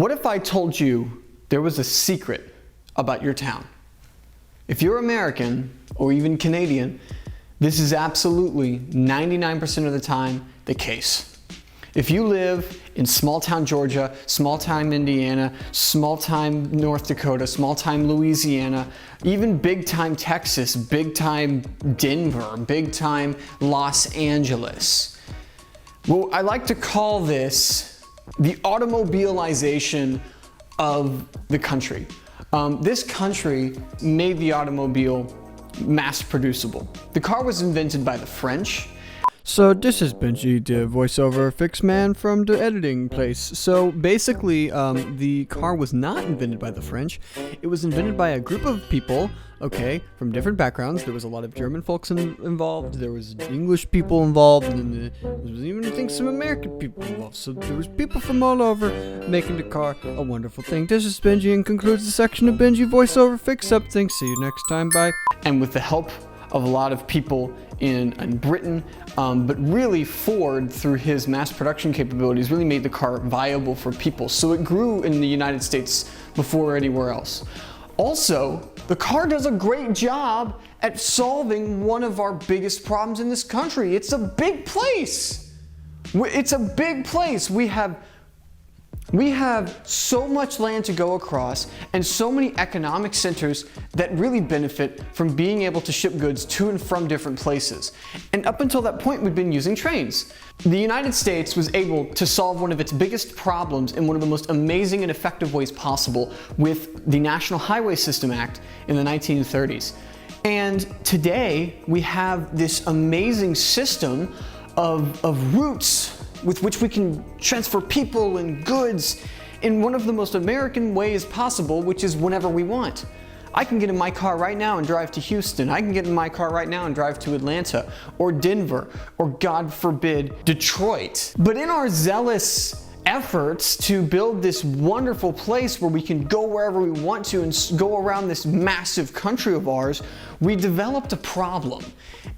What if I told you there was a secret about your town? If you're American, or even Canadian, this is absolutely 99% of the time the case. If you live in small-town Georgia, small-town Indiana, small-town North Dakota, small-town Louisiana, even big-time Texas, big-time Denver, big-time Los Angeles, well, I like to call this the automobilization of the country. This country made the automobile mass producible. The car was invented by the French. So this is Benji, the voiceover fix man from the editing place. So basically, the car was not invented by the French. It was invented by a group of people, okay, from different backgrounds. There was a lot of German folks involved, there was English people involved, and there was even, I think, some American people involved. So there was people from all over making the car a wonderful thing. This is Benji and concludes the section of Benji voiceover fix up. Thanks, see you next time, bye. And with the help of a lot of people in Britain, but really Ford, through his mass production capabilities, really made the car viable for people. So it grew in the United States before anywhere else. Also, the car does a great job at solving one of our biggest problems in this country. It's a big place. It's a big place. We have so much land to go across and so many economic centers that really benefit from being able to ship goods to and from different places. And up until that point, we've been using trains. The United States was able to solve one of its biggest problems in one of the most amazing and effective ways possible with the National Highway System Act in the 1930s. And today, we have this amazing system of routes with which we can transfer people and goods in one of the most American ways possible, which is whenever we want. I can get in my car right now and drive to Houston. I can get in my car right now and drive to Atlanta, or Denver, or God forbid, Detroit. But in our zealous efforts to build this wonderful place where we can go wherever we want to and go around this massive country of ours, we developed a problem.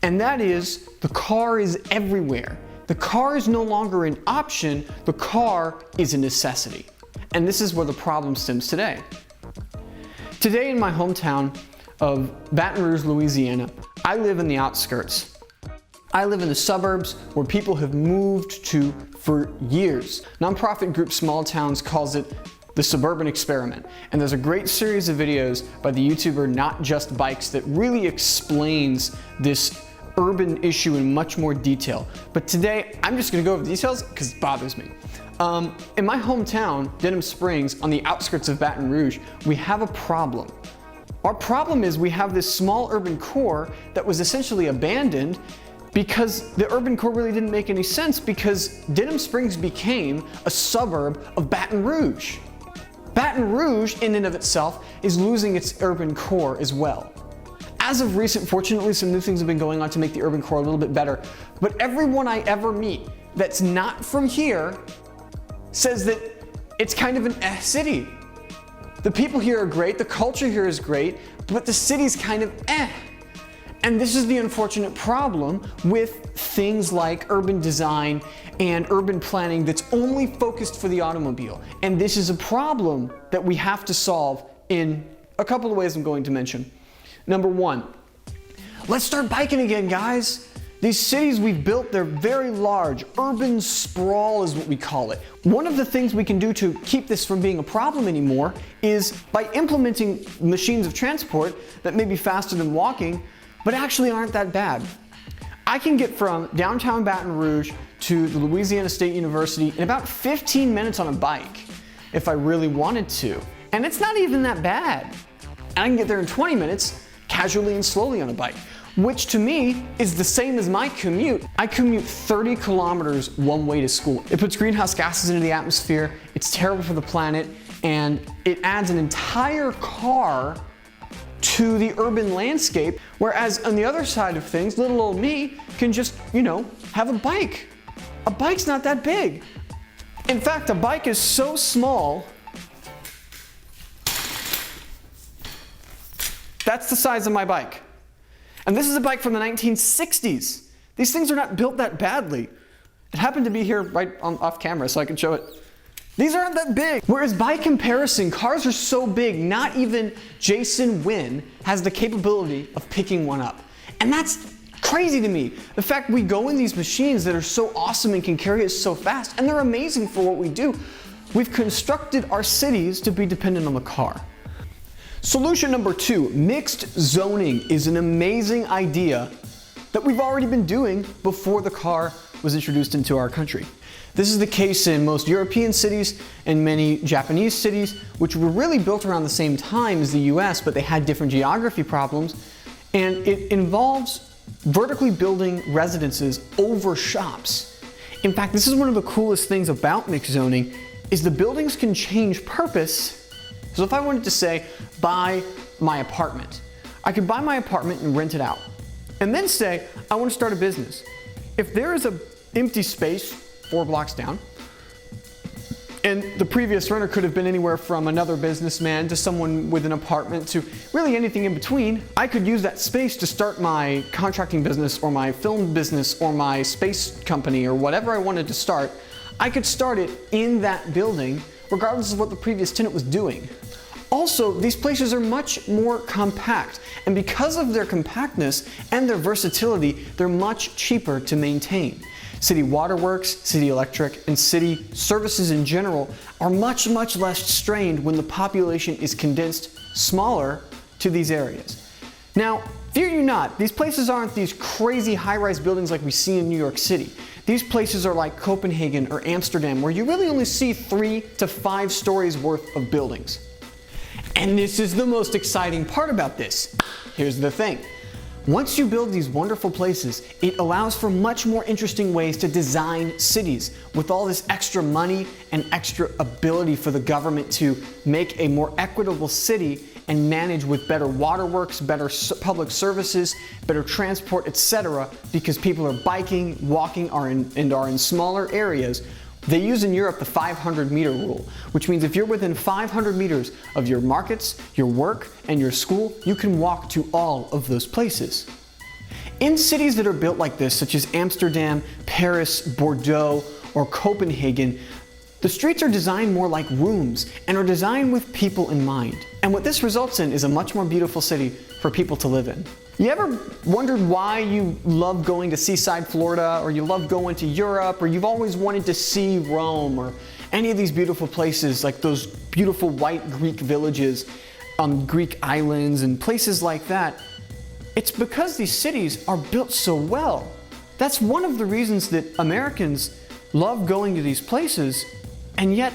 And that is, the car is everywhere. The car is no longer an option, the car is a necessity. And this is where the problem stems today. Today in my hometown of Baton Rouge, Louisiana, I live in the outskirts. I live in the suburbs where people have moved to for years. Nonprofit group Small Towns calls it the suburban experiment. And there's a great series of videos by the YouTuber Not Just Bikes that really explains this urban issue in much more detail. But today, I'm just gonna go over the details because it bothers me. In my hometown, Denham Springs, on the outskirts of Baton Rouge, we have a problem. Our problem is we have this small urban core that was essentially abandoned because the urban core really didn't make any sense because Denham Springs became a suburb of Baton Rouge. Baton Rouge, in and of itself, is losing its urban core as well. As of recent, fortunately, some new things have been going on to make the urban core a little bit better, but everyone I ever meet that's not from here says that it's kind of an city. The people here are great, the culture here is great, but the city's kind of And this is the unfortunate problem with things like urban design and urban planning that's only focused for the automobile. And this is a problem that we have to solve in a couple of ways I'm going to mention. Number one, let's start biking again, guys. These cities we've built, they're very large. Urban sprawl is what we call it. One of the things we can do to keep this from being a problem anymore is by implementing machines of transport that may be faster than walking, but actually aren't that bad. I can get from downtown Baton Rouge to the Louisiana State University in about 15 minutes on a bike, if I really wanted to. And it's not even that bad. And I can get there in 20 minutes, casually and slowly on a bike, which to me is the same as my commute. I commute 30 kilometers one way to school. It puts greenhouse gases into the atmosphere, it's terrible for the planet, and it adds an entire car to the urban landscape, whereas on the other side of things, little old me can just, have a bike. A bike's not that big. In fact, a bike is so small, that's the size of my bike. And this is a bike from the 1960s. These things are not built that badly. It happened to be here right off camera, so I can show it. These aren't that big. Whereas by comparison, cars are so big, not even Jason Wynn has the capability of picking one up. And that's crazy to me. The fact we go in these machines that are so awesome and can carry us so fast, and they're amazing for what we do. We've constructed our cities to be dependent on the car. Solution number 2, mixed zoning is an amazing idea that we've already been doing before the car was introduced into our country. This is the case in most European cities and many Japanese cities, which were really built around the same time as the US, but they had different geography problems. And it involves vertically building residences over shops. In fact, this is one of the coolest things about mixed zoning, is the buildings can change purpose. So if I wanted to say, buy my apartment, I could buy my apartment and rent it out. And then say, I want to start a business. If there is an empty space 4 blocks down, and the previous renter could have been anywhere from another businessman to someone with an apartment to really anything in between, I could use that space to start my contracting business or my film business or my space company or whatever I wanted to start. I could start it in that building regardless of what the previous tenant was doing. Also, these places are much more compact, and because of their compactness and their versatility, they're much cheaper to maintain. City waterworks, city electric, and city services in general are much less strained when the population is condensed smaller to these areas. Now, fear you not, these places aren't these crazy high-rise buildings like we see in New York City. These places are like Copenhagen or Amsterdam, where you really only see 3 to 5 stories worth of buildings. And this is the most exciting part about this. Here's the thing. Once you build these wonderful places, it allows for much more interesting ways to design cities with all this extra money and extra ability for the government to make a more equitable city and manage with better waterworks, better public services, better transport, etc. because people are biking, walking, and are in smaller areas. They use in Europe the 500-meter rule, which means if you're within 500 meters of your markets, your work, and your school, you can walk to all of those places. In cities that are built like this, such as Amsterdam, Paris, Bordeaux, or Copenhagen, the streets are designed more like rooms and are designed with people in mind. And what this results in is a much more beautiful city for people to live in. You ever wondered why you love going to seaside Florida, or you love going to Europe, or you've always wanted to see Rome, or any of these beautiful places like those beautiful white Greek villages, Greek islands, and places like that? It's because these cities are built so well. That's one of the reasons that Americans love going to these places, and yet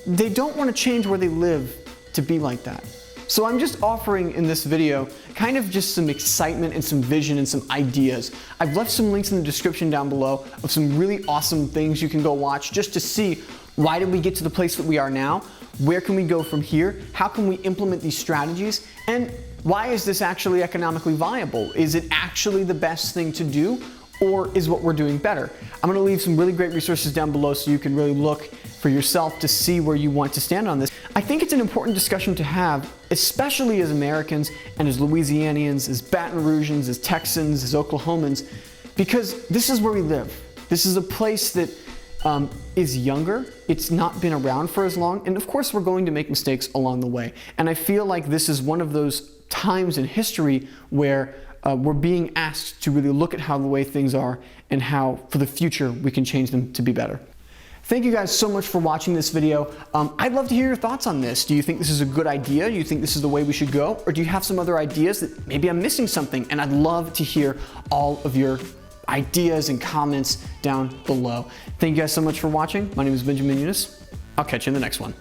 they don't want to change where they live to be like that. So I'm just offering in this video kind of just some excitement and some vision and some ideas. I've left some links in the description down below of some really awesome things you can go watch just to see why did we get to the place that we are now, where can we go from here, how can we implement these strategies, and why is this actually economically viable? Is it actually the best thing to do, or is what we're doing better? I'm going to leave some really great resources down below so you can really look for yourself to see where you want to stand on this. I think it's an important discussion to have, especially as Americans and as Louisianians, as Baton Rougeans, as Texans, as Oklahomans, because this is where we live. This is a place that is younger. It's not been around for as long, and of course we're going to make mistakes along the way. And I feel like this is one of those times in history where we're being asked to really look at how the way things are and how for the future we can change them to be better. Thank you guys so much for watching this video. I'd love to hear your thoughts on this. Do you think this is a good idea? Do you think this is the way we should go? Or do you have some other ideas that maybe I'm missing something? And I'd love to hear all of your ideas and comments down below. Thank you guys so much for watching. My name is Benjamin Yunus. I'll catch you in the next one.